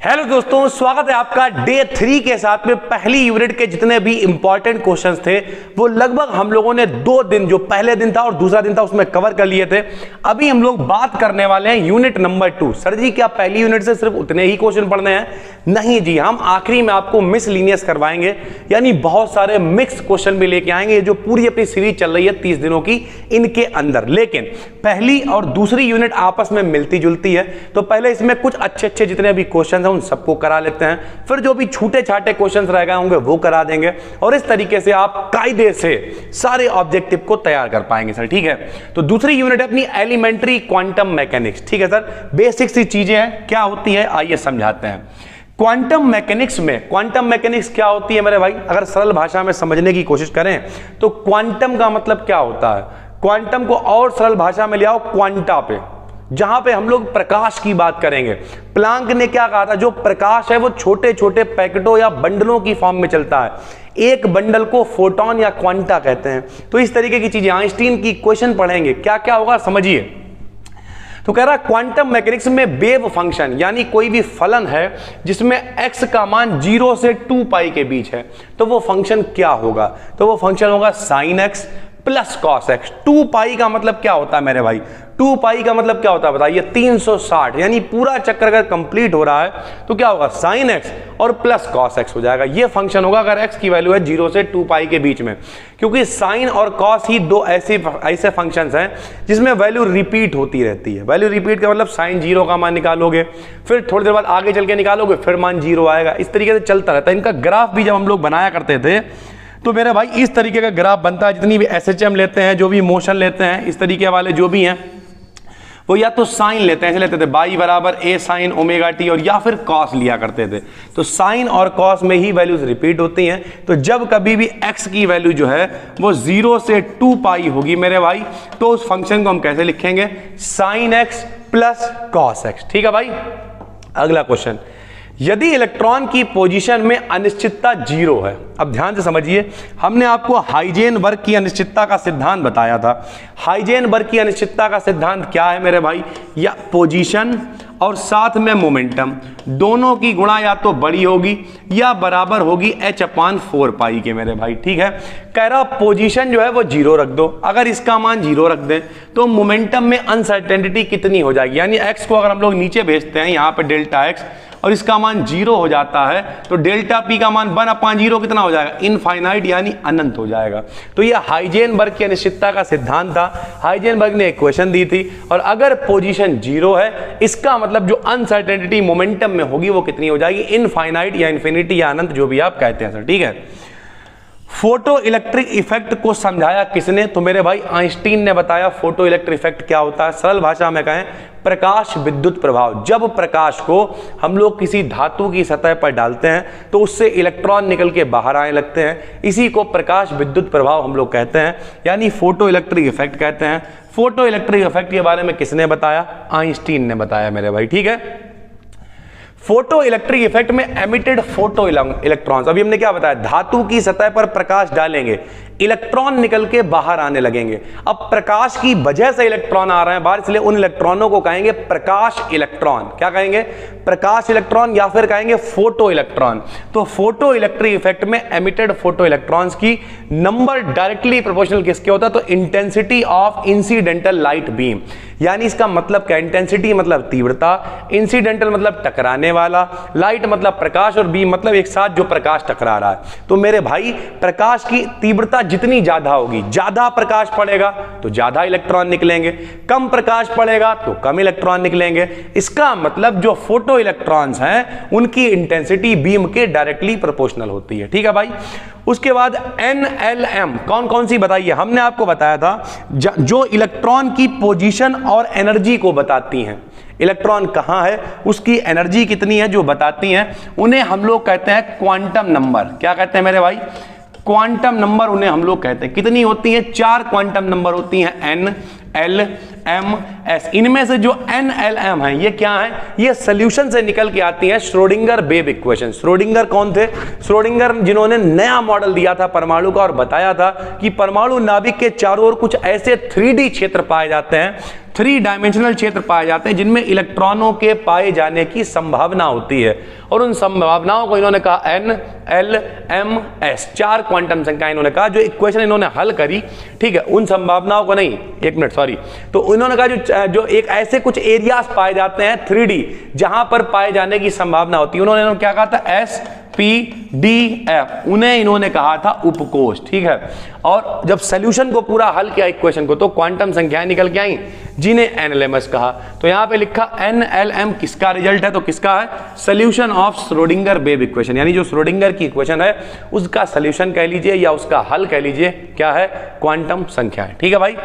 Hello दोस्तों, स्वागत है आपका डे 3 के साथ में। पहली यूनिट के जितने भी इंपॉर्टेंट क्वेश्चंस थे वो लगभग हम लोगों ने 2 दिन, जो पहले दिन था और दूसरा दिन था, उसमें कवर कर लिए थे। अभी हम लोग बात करने वाले हैं यूनिट नंबर 2। सर जी, क्या पहली यूनिट से सिर्फ उतने ही क्वेश्चन पढ़ने हैं? नहीं जी, हम आखिरी में आपको मिसलिनियस करवाएंगे, यानी बहुत सारे मिक्स क्वेश्चन भी लेके आएंगे, जो पूरी अपनी सीरीज चल रही है 30 दिनों की, इनके अंदर। लेकिन पहली और दूसरी यूनिट आपस में मिलती जुलती है, तो पहले इसमें कुछ अच्छे जितने भी क्वेश्चन हैं उन सबको करा लेते हैं, फिर जो भी छूटे छाटे क्वेश्चंस रह गए होंगे वो करा देंगे, और इस तरीके से आप कायदे से सारे ऑब्जेक्टिव को तैयार कर पाएंगे सर। ठीक है, तो दूसरी यूनिट है अपनी एलिमेंट्री क्वांटम मैकेनिक्स। ठीक है सर, बेसिक सी चीजें हैं, क्या होती है आइए समझाते हैं। क्वांटम मैकेनिक्स में, क्वांटम मैकेनिक्स क्या होती है मेरे भाई? अगर सरल भाषा में समझने की कोशिश करें तो क्वांटम का मतलब क्या होता है? क्वांटम को और सरल भाषा में ले आओ क्वांटा पे, जहां पे हम लोग प्रकाश की बात करेंगे। प्लांक ने क्या कहा था, जो प्रकाश है वो छोटे छोटे पैकेटों या बंडलों की फॉर्म में चलता है, एक बंडल को फोटोन या क्वांटा कहते हैं। तो इस तरीके की चीजें आइंस्टीन की क्वेश्चन पढ़ेंगे, क्या क्या होगा समझिए। तो कह रहा क्वांटम मैकेनिक्स में वेव फंक्शन, यानी कोई भी फलन है जिसमें x का मान 0 से 2 पाई के बीच है, तो वो फंक्शन क्या होगा? तो वो फंक्शन होगा sin x plus cos x। 2 पाई का मतलब क्या होता है मेरे भाई? 2 पाई का मतलब क्या होता है बताइए? 360, यानी पूरा चक्कर अगर कंप्लीट हो रहा है तो क्या होगा? sin x और प्लस cos x हो जाएगा। ये फंक्शन होगा अगर x की वैल्यू है 0 से 2 पाई के बीच में, क्योंकि sin और cos ही दो ऐसे फंक्शंस हैं जिसमें वैल्यू रिपीट होती रहती है। वैल्यू रिपीट का मतलब sin 0 का मान निकालोगे, फिर थोड़ी देर बाद आगे चल के निकालोगे, फिर मान 0 आएगा। इस तरीके से चलता रहता है। इनका ग्राफ भी जब हम लोग बनाया करते थे तो मेरे भाई इस तरीके का ग्राफ बनता है। जितनी भी SHM लेते हैं, जो भी मोशन लेते हैं, इस तरीके वाले जो भी हैं, वो या तो साइन लेते हैं, ऐसे लेते थे बाई बराबर a साइन ओमेगा टी, और या फिर कॉस लिया करते थे। तो साइन और कॉस में ही वैल्यूज रिपीट होती हैं। तो जब कभी भी x की वैल्यू जो है वो 0 से 2 पाई होगी मेरे भाई, तो उस फंक्शन को हम कैसे लिखेंगे? Sine x plus cos x। ठीक है भाई, अगला क्वेश्चन। यदि इलेक्ट्रॉन की पोजीशन में अनिश्चितता 0 है, अब ध्यान से समझिए, हमने आपको हाइजेनबर्ग की अनिश्चितता का सिद्धांत बताया था। हाइजेनबर्ग की अनिश्चितता का सिद्धांत क्या है मेरे भाई? या पोजीशन और साथ में मोमेंटम दोनों की गुणा या तो बड़ी होगी या बराबर होगी h/4 पाई के मेरे भाई। ठीक है, कह रहा पोजीशन जो है वो 0 रख दो। अगर इसका मान 0 रख दें तो मोमेंटम में अनसर्टेनिटी कितनी हो जाएगी? यानी x को अगर हम लोग नीचे भेजते हैं यहाँ पे डेल्टा x, और इसका मान 0 हो जाता है, तो डेल्टा p का मान 1/0 कितना हो जाएगा? इनफाइनाइट, यानी अनंत हो जाएगा। तो ये हाइजेनबर्ग की अनिश्चितता का सिद्धांत था। हाइजेनबर्ग ने एक क्वेश्चन दी थी, और अगर पोजीशन 0 है, इसका मतलब जो अनसर्टेनिटी मोमेंटम में होगी वो कितनी हो जाएगी? इनफाइनाइट या इन्फिनिटी या अनंत, जो भी आप कहते हैं सर। ठीक है, फोटो इलेक्ट्रिक इफेक्ट को समझाया किसने? तो मेरे भाई आइंस्टीन ने बताया फोटो इलेक्ट्रिक इफेक्ट क्या होता है। सरल भाषा में कहें, प्रकाश विद्युत प्रभाव। जब प्रकाश को हम लोग किसी धातु की सतह पर डालते हैं तो उससे इलेक्ट्रॉन निकल के बाहर आने लगते हैं, इसी को प्रकाश विद्युत प्रभाव हम लोग कहते हैं, यानी फोटो इलेक्ट्रिक इफेक्ट कहते हैं। फोटो इलेक्ट्रिक इफेक्ट के बारे में किसने बताया? आइंस्टीन ने बताया मेरे भाई। ठीक है, फोटो इलेक्ट्रिक इफेक्ट में एमिटेड फोटो इलेक्ट्रॉन्स, अभी हमने क्या बताया? धातु की सतह पर प्रकाश डालेंगे, इलेक्ट्रॉन निकल के बाहर आने लगेंगे। अब प्रकाश की वजह से इलेक्ट्रॉन आ रहे हैं बाहर, इसलिए उन इलेक्ट्रॉनों को कहेंगे प्रकाश इलेक्ट्रॉन। क्या कहेंगे? प्रकाश इलेक्ट्रॉन, या फिर कहेंगे फोटो इलेक्ट्रॉन। तो फोटो इलेक्ट्रिक इफेक्ट में एमिटेड फोटो इलेक्ट्रॉन्स की नंबर डायरेक्टली प्रोपोर्शनल किसके होता है? तो intensity of incidental light beam. यानी इसका मतलब क्या? इंटेंसिटी मतलब तीव्रता, इंसिडेंटल मतलब टकराने वाला, लाइट मतलब प्रकाश, और बीम मतलब एक साथ जो प्रकाश टकरा रहा है। तो मेरे भाई प्रकाश की तीव्रता जितनी ज्यादा होगी, ज्यादा प्रकाश पड़ेगा तो ज्यादा इलेक्ट्रॉन निकलेंगे, कम प्रकाश पड़ेगा तो कम इलेक्ट्रॉन निकलेंगे। इसका मतलब जो फोटो इलेक्ट्रॉन्स हैं उनकी इंटेंसिटी बीम के डायरेक्टली प्रोपोर्शनल होती है। ठीक है भाई, उसके बाद NLM कौन कौन सी बताइए? हमने आपको बताया था जो इलेक्ट्रॉन की पोजीशन और एनर्जी को बताती हैं। इलेक्ट्रॉन कहां है, उसकी एनर्जी कितनी है, जो बताती हैं, उन्हें हम लोग कहते हैं क्वांटम नंबर। क्या कहते हैं मेरे भाई? क्वांटम नंबर उन्हें हम लोग कहते हैं। कितनी होती हैं? 4 क्वांटम नंबर होती हैं, N, L, NMS, इनमें से जो NLM है ये क्या है, ये सोल्यूशन से निकल के आती है श्रोडिंगर वेव इक्वेशन। श्रोडिंगर कौन थे? श्रोडिंगर जिन्होंने नया मॉडल दिया था परमाणु का और बताया था कि परमाणु नाभिक के चारों ओर कुछ ऐसे 3D क्षेत्र पाए जाते हैं, 3 डायमेंशनल क्षेत्र पाए जाते हैं जिनमें इलेक्ट्रॉनों के पाए जाने की संभावना होती है, और उन संभावनाओं को इन्होंने कहा NLMS। 4 क्वांटम संख्या इन्होंने कहा, जो इक्वेशन इन्होंने हल करी, ठीक है, उन संभावनाओं को नहीं, एक मिनट सॉरी, तो इन्होंने कहा जो एक ऐसे कुछ एरियाज पाए जाते हैं 3D जहां पर पाए जाने की संभावना होती है, उन्होंने क्या कहा था, SPDF, उन्हें इन्होंने कहा था उपकोष, ठीक है। और जब सॉल्यूशन को पूरा हल किया इक्वेशन को, तो क्वांटम संख्याएं निकल के आई जिन्हें NLMS कहा। तो यहां पे लिखा NLM किसका रिजल्ट है, तो किसका है, solution of Schrodinger wave equation, यानी जो श्रोडिंगर की इक्वेशन है उसका सॉल्यूशन कह लीजिए या उसका हल कह लीजिए, क्या है, क्वांटम संख्या है, ठीक है भाई।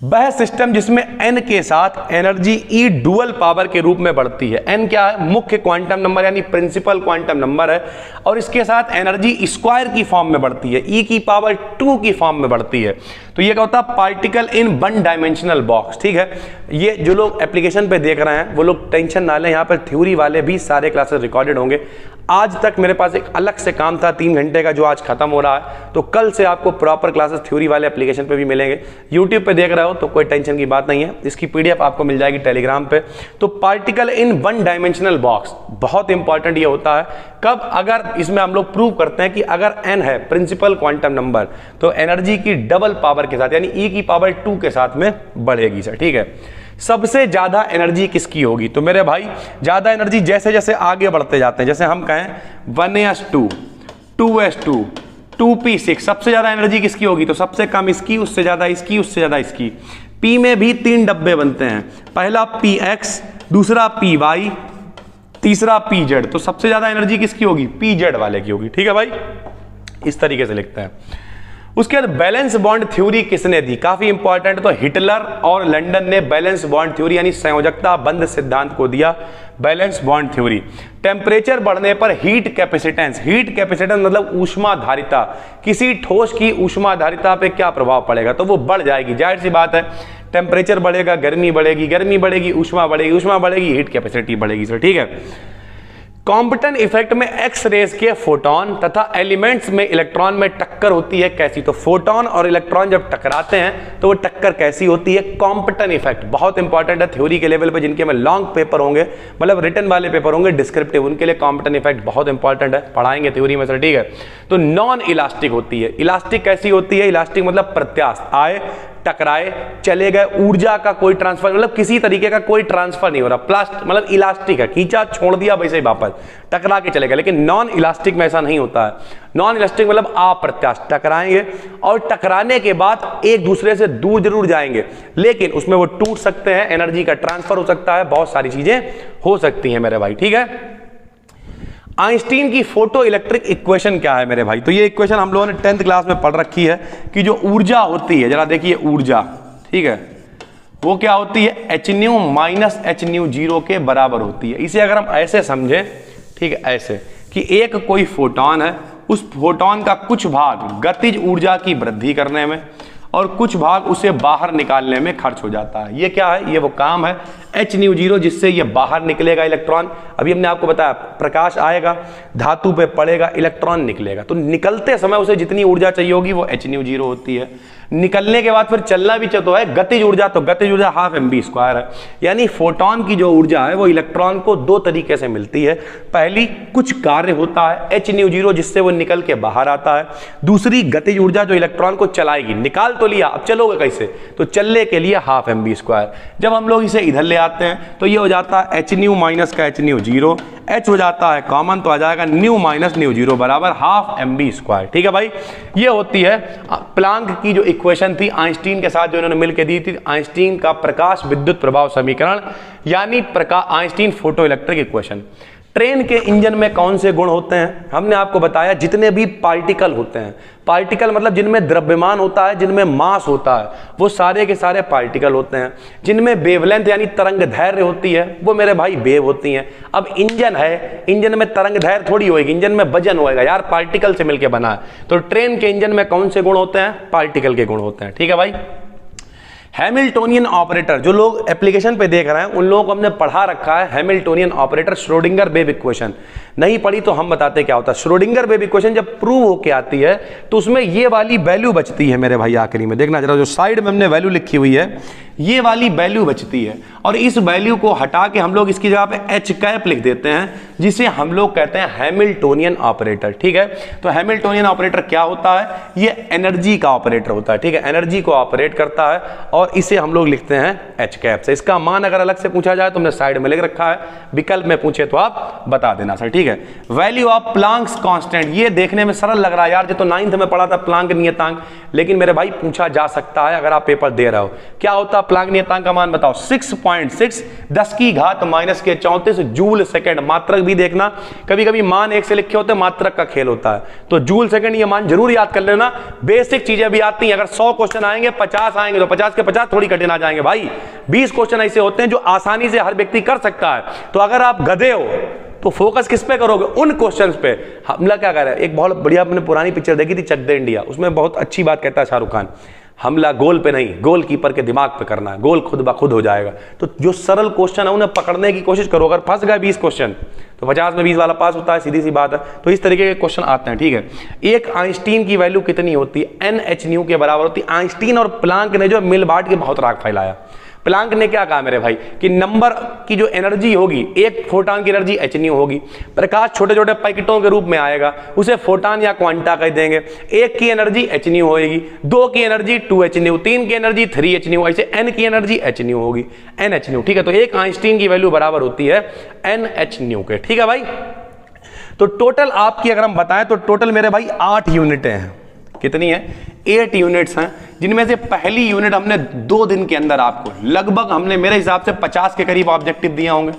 वह सिस्टम जिसमें n के साथ एनर्जी E डुअल पावर के रूप में बढ़ती है। n क्या है, मुख्य क्वांटम नंबर यानी प्रिंसिपल क्वांटम नंबर है, और इसके साथ एनर्जी स्क्वायर की फॉर्म में बढ़ती है, E की पावर 2 की फॉर्म में बढ़ती है। तो ये क्या होता है, पार्टिकल इन 1 डायमेंशनल बॉक्स, ठीक है। ये जो लोग एप्लीकेशन पे देख रहे हैं वो लोग टेंशन ना लें, यहाँ पर थ्योरी वाले भी सारे क्लासेस रिकॉर्डेड होंगे। आज तक मेरे पास एक अलग से काम था 3 घंटे का, जो आज खत्म हो रहा है, तो कल से आपको प्रॉपर क्लासेस थ्योरी वाले एप्लीकेशन पे भी मिलेंगे। यूट्यूब पे देख रहे हो तो कोई टेंशन की बात नहीं है, इसकी PDF आपको मिल जाएगी टेलीग्राम पे। तो पार्टिकल इन 1 डायमेंशनल बॉक्स बहुत इंपॉर्टेंट ये होता है कब, अगर इसमें हम लोग प्रूव करते हैं कि अगर n है प्रिंसिपल क्वांटम नंबर, तो एनर्जी की डबल पावर के साथ यानी E की पावर 2 के साथ में बढ़ेगी सर, ठीक है। सबसे ज्यादा एनर्जी किसकी होगी, तो मेरे भाई ज्यादा एनर्जी जैसे जैसे आगे बढ़ते जाते हैं, जैसे हम कहें 1s2, 2s2, 2p6, सबसे ज्यादा एनर्जी किसकी होगी, तो सबसे कम इसकी, उससे ज्यादा इसकी, उससे ज्यादा इसकी। p में भी 3 डब्बे बनते हैं, पहला px, दूसरा py, तीसरा pz, तो सबसे ज्यादा एनर्जी किसकी होगी, pz वाले की होगी, ठीक है भाई। इस तरीके से लिखते हैं। उसके बाद बैलेंस बॉन्ड थ्योरी किसने दी, काफी इंपॉर्टेंट, तो हिटलर और लंदन ने बैलेंस बॉन्ड थ्योरी यानी संयोजकता बंध सिद्धांत को दिया, बैलेंस बॉन्ड थ्योरी। टेम्परेचर बढ़ने पर हीट कैपेसिटेंस, हीट कैपेसिटेंस मतलब ऊष्माधारिता, किसी ठोस की ऊष्माधारिता पे क्या प्रभाव पड़ेगा, तो वो बढ़ जाएगी, जाहिर सी बात है, टेम्परेचर बढ़ेगा गर्मी बढ़ेगी, गर्मी बढ़ेगी ऊष्मा बढ़ेगी, ऊष्मा बढ़ेगी हीट कैपेसिटी बढ़ेगी सर, ठीक है। कॉम्पटन इफेक्ट में एक्स रेज के फोटोन तथा एलिमेंट्स में इलेक्ट्रॉन में टक्कर होती है कैसी, तो फोटोन और इलेक्ट्रॉन जब टकराते हैं तो वो टक्कर कैसी होती है, कॉम्पटन इफेक्ट। बहुत इंपॉर्टेंट है थ्योरी के लेवल पे, जिनके में लॉन्ग पेपर होंगे, मतलब रिटन वाले पेपर होंगे डिस्क्रिप्टिव, उनके लिए कॉम्पटन इफेक्ट बहुत इंपॉर्टेंट है, पढ़ाएंगे थ्योरी में सर, ठीक है। तो नॉन इलास्टिक होती है, इलास्टिक कैसी होती है, इलास्टिक मतलब प्रत्यास्थ, आए टकराए चले गए, ऊर्जा का कोई ट्रांसफर, मतलब किसी तरीके का कोई ट्रांसफर नहीं हो रहा, प्लास्ट मतलब इलास्टिक है, खींचा छोड़ दिया वैसे ही वापस टकरा के चले गए। लेकिन नॉन इलास्टिक में ऐसा नहीं होता है, नॉन इलास्टिक मतलब अप्रत्यास्थ, टकराएंगे और टकराने के बाद एक दूसरे से दूर जरूर जाएंगे, लेकिन उसमें वो टूट सकते हैं, एनर्जी का ट्रांसफर हो सकता है, बहुत सारी चीजें हो सकती हैं मेरे भाई, ठीक है। आइंस्टीन की फोटो इलेक्ट्रिक इक्वेशन क्या है मेरे भाई, तो ये इक्वेशन हम लोगों ने 10th क्लास में पढ़ रखी है कि जो ऊर्जा होती है, जरा देखिए ऊर्जा, ठीक है, वो क्या होती है, hν माइनस hν0 के बराबर होती है। इसे अगर हम ऐसे समझें, ठीक है, ऐसे कि एक कोई फोटोन है, उस फोटोन का कुछ भाग गतिज ऊर्जा की वृद्धि करने में और कुछ भाग उसे बाहर निकालने में खर्च हो जाता है। ये क्या है, ये वो काम है hν0, जिससे ये बाहर निकलेगा इलेक्ट्रॉन। अभी हमने आपको बताया प्रकाश आएगा, धातु पे पड़ेगा, इलेक्ट्रॉन निकलेगा, तो निकलते समय उसे जितनी ऊर्जा चाहिए होगी वो hν0 होती है। निकलने के बाद फिर चलना भी तो है गतिज ऊर्जा, तो गतिज ऊर्जा 12 mv² है। यानी फोटोन की जो ऊर्जा है वो इलेक्ट्रॉन को 2 तरीके से मिलती है, पहली कुछ कार्य होता है hν0 जिससे वो निकल के बाहर आता है, दूसरी गतिज ऊर्जा जो इलेक्ट्रॉन को चलाएगी, निकाल तो लिया, अब चलोगे कैसे, तो चलने के लिए 12 mv²। जब हम लोग इसे इधर ले आते हैं तो ये हो जाता है hν माइनस का hν0, h हो जाता है कॉमन, तो आ जाएगा ν माइनस ν0 बराबर 12 mv², ठीक है भाई। ये होती है प्लांक की जो इक्वेशन थी आइंस्टीन के साथ जो इन्होंने मिलकर दी थी, आइंस्टीन का प्रकाश विद्युत प्रभाव समीकरण, यानी Einstein photo electric equation. Train के इंजन में कौन से गुण होते हैं, हमने आपको बताया जितने भी पार्टिकल होते हैं, पार्टिकल मतलब जिनमें द्रव्यमान होता है, जिनमें मास होता है, वो सारे के सारे पार्टिकल होते हैं। जिनमें वेवलेंथ यानी तरंग दैर्घ्य होती है, वो मेरे भाई वेव होती हैं। अब इंजन है, इंजन में तरंग दैर्घ्य थोड़ी होगी, इंजन में वजन होएगा यार, पार्टिकल से मिलकर बना है। तो ट्रेन के इंजन में कौन से गुण होते हैं, पार्टिकल के गुण होते हैं, ठीक है भाई। हैमिल्टोनियन ऑपरेटर, जो लोग एप्लीकेशन पे देख रहे हैं उन लोगों को हमने पढ़ा रखा है Hamiltonian operator, Schrodinger wave equation. नहीं पढ़ी तो हम बताते क्या होता है। श्रोडिंगर वेव इक्वेशन जब प्रूव होके आती है तो उसमें ये वाली वैल्यू बचती है मेरे भाई, आखिरी में देखना जरा, जो साइड में हमने वैल्यू लिखी हुई है ये वाली वैल्यू बचती है, और इस वैल्यू को हटा के हम लोग इसकी जगह पे एच कैप लिख देते हैं, जिसे हम लोग कहते हैं हैमिल्टोनियन ऑपरेटर। ठीक है, तो हैमिल्टोनियन ऑपरेटर क्या होता है? ये एनर्जी का ऑपरेटर होता है। ठीक है, एनर्जी को ऑपरेट करता है और इसे हम लोग लिखते हैं एच कैप से। इसका मान अगर अलग से पूछा जाए तो हमने साइड में लिख रखा है, विकल्प में पूछे तो आप बता देना सर। ठीक है, वैल्यू ऑफ प्लांक्स कांस्टेंट, ये देखने में सरल लग रहा है यार, ये तो 9th में पढ़ा था प्लांक नियतांक, लेकिन मेरे भाई पूछा जा सकता है अगर आप पेपर दे रहे हो। क्या होता है प्लांक नियतांक का मान बताओ? 6.6 10 की घात माइनस के 34 जूल सेकंड। मात्रक भी देखना, कभी कभी मान एक से लिखे होते हैं, मात्रक का खेल होता है, तो जूल सेकंड ये मान जरूर याद कर लेना। बेसिक चीजें भी आती हैं, अगर 100 क्वेश्चन आएंगे 50 आएंगे तो 50 के 50 थोड़ी कठिन आ जाएंगे भाई। 20 क्वेश्चन ऐसे होते हैं जो आसानी से हर व्यक्ति कर सकता है। तो अगर आप गधे हो तो फोकस किस पे करोगे? उन क्वेश्चंस पे। हमला क्या कर रहा है? एक बहुत बढ़िया आपने पुरानी पिक्चर देखी थी चक दे इंडिया, उसमें बहुत अच्छी बात कहता है शाहरुख खान, हमला गोल पे नहीं, गोलकीपर के दिमाग पे करना है, गोल खुद ब खुद हो जाएगा। तो जो सरल क्वेश्चन है उन्हें पकड़ने की कोशिश करो। अगर फंस गए 20 क्वेश्चन तो 50 में 20 वाला पास होता है, सीधी सी बात है। तो इस तरीके के क्वेश्चन आते हैं। ठीक है, एक आइंस्टीन की वैल्यू कितनी होती है? NH के बराबर होती है। आइंस्टीन और प्लांक ने जो मिल बांट के बहुत राग फैलाया। प्लांक ने क्या कहा मेरे भाई कि नंबर की जो एनर्जी होगी, एक फोटॉन की एनर्जी h होगी, प्रकाश छोटे छोटे पैकेटों के रूप में आएगा, उसे फोटॉन या क्वांटा कह देंगे। एक की एनर्जी h होगी, 2 की एनर्जी 2h, 3 की एनर्जी 3h, ऐसे n की एनर्जी h होगी, NH। ठीक है, तो एक आइंस्टीन की वैल्यू बराबर होती है NH के। ठीक है भाई, तो टोटल आपकी अगर हम बताएं तो टोटल मेरे भाई 8 यूनिटें हैं। कितनी है? 8 यूनिट्स हैं, जिनमें से पहली यूनिट हमने 2 दिन के अंदर आपको लगभग हमने मेरे हिसाब से 50 के करीब ऑब्जेक्टिव दिए होंगे।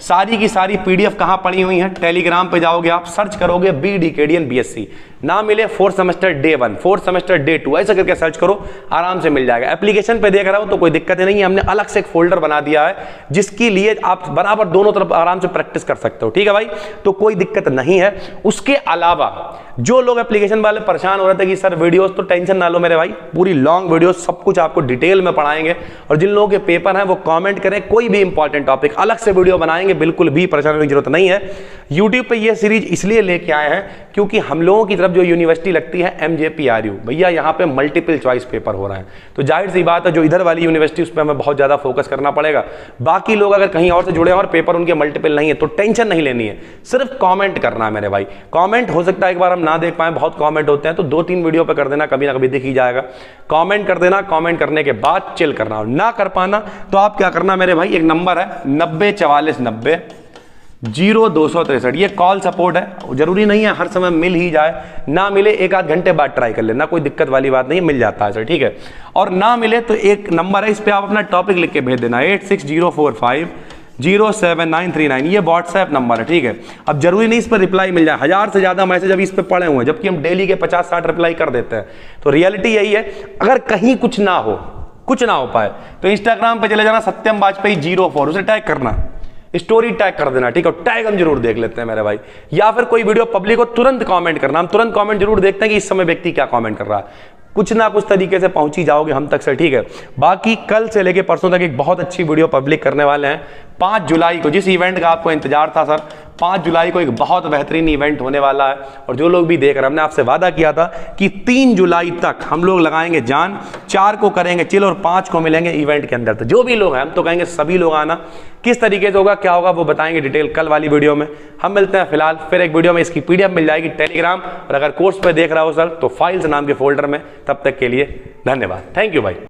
सारी की सारी पीडीएफ कहां पड़ी हुई हैं? टेलीग्राम पे जाओगे आप, सर्च करोगे BDKDN BSc, ना मिले 4th semester day 1, 4th semester day 2, ऐसा करके सर्च करो, आराम से मिल जाएगा। एप्लीकेशन पे देख रहा हो तो कोई दिक्कत नहीं है, हमने अलग से एक फोल्डर बना दिया है जिसके लिए आप बराबर दोनों तरफ आराम से प्रैक्टिस कर सकते हो। ठीक है भाई, तो कोई दिक्कत नहीं है। उसके अलावा जो लोग एप्लीकेशन वाले परेशान हो रहे थे कि सर वीडियोस, तो टेंशन ना लो मेरे भाई, पूरी लॉन्ग वीडियोस सब कुछ आपको डिटेल में पढ़ाएंगे। और जिन लोगों के पेपर हैं वो कमेंट करें, कोई भी इंपॉर्टेंट टॉपिक अलग से वीडियो बनाएंगे, बिल्कुल भी परेशान होने की जरूरत नहीं है। यूट्यूब पे ये सीरीज इसलिए लेके आए हैं क्योंकि हम लोगों की तरफ जो यूनिवर्सिटी लगती है MJPRU, भैया यहाँ पे मल्टीपल चॉइस पेपर हो रहे हैं, तो जाहिर सी बात है जो इधर वाली यूनिवर्सिटी उस पर हमें बहुत ज्यादा फोकस करना पड़ेगा। बाकी लोग अगर कहीं और से जुड़े हैं और पेपर उनके मल्टीपल नहीं है तो टेंशन नहीं लेनी है, सिर्फ कॉमेंट करना है मेरे भाई। कॉमेंट हो सकता है एक बार हम ना देख पाए, बहुत कॉमेंट होते हैं, तो 2-3 वीडियो पे कर देना, कभी ना कभी दिख ही जाएगा। कॉमेंट कर देना, कॉमेंट करने के बाद चिल करना, और ना कर पाना तो आप क्या करना मेरे भाई, एक नंबर है 904490 0263, ये कॉल सपोर्ट है। जरूरी नहीं है हर समय मिल ही जाए, ना मिले 1-8 घंटे बाद ट्राई कर लेना, कोई दिक्कत वाली बात नहीं, मिल जाता है सर। ठीक है, और ना मिले तो एक नंबर है, इस पे आप अपना टॉपिक लिख के भेज देना 8604507939, ये व्हाट्सएप नंबर है। ठीक है, अब जरूरी नहीं इस पर रिप्लाई मिल जाए, 1000 से ज्यादा मैसेज अभी इस पे पड़े हुए हैं, जबकि हम डेली के 50-60 रिप्लाई कर देते हैं। तो रियलिटी यही है, अगर कहीं कुछ ना हो पाए तो इंस्टाग्राम पे चले जाना, सत्यम वाजपेयी 04, उसे टैग करना, स्टोरी टैग कर देना। ठीक है, टैग हम जरूर देख लेते हैं मेरे भाई। या फिर कोई वीडियो पब्लिक हो, तुरंत कमेंट करना, हम तुरंत कमेंट जरूर देखते हैं कि इस समय व्यक्ति क्या कमेंट कर रहा है, कुछ ना कुछ तरीके से पहुंच ही जाओगे हम तक से। ठीक है, बाकी कल से लेके परसों तक एक बहुत अच्छी वीडियो पब्लिक करने वाले हैं 5 जुलाई को, जिस इवेंट का आपको इंतजार था सर, 5 जुलाई को एक बहुत बेहतरीन इवेंट होने वाला है। और जो लोग भी देख रहे हैं, हमने आपसे वादा किया था कि 3 जुलाई तक हम लोग लगाएंगे जान, 4 को करेंगे चिल और 5 को मिलेंगे इवेंट के अंदर। तो जो भी लोग हैं, हम तो कहेंगे सभी लोग आना, किस तरीके से होगा क्या होगा वो बताएंगे डिटेल कल वाली वीडियो में। हम मिलते हैं फिलहाल फिर एक वीडियो में, इसकी PDF मिल जाएगी टेलीग्राम, और अगर कोर्स पे देख रहा हो सर तो फाइल्स नाम के फोल्डर में। तब तक के लिए धन्यवाद, थैंक यू भाई।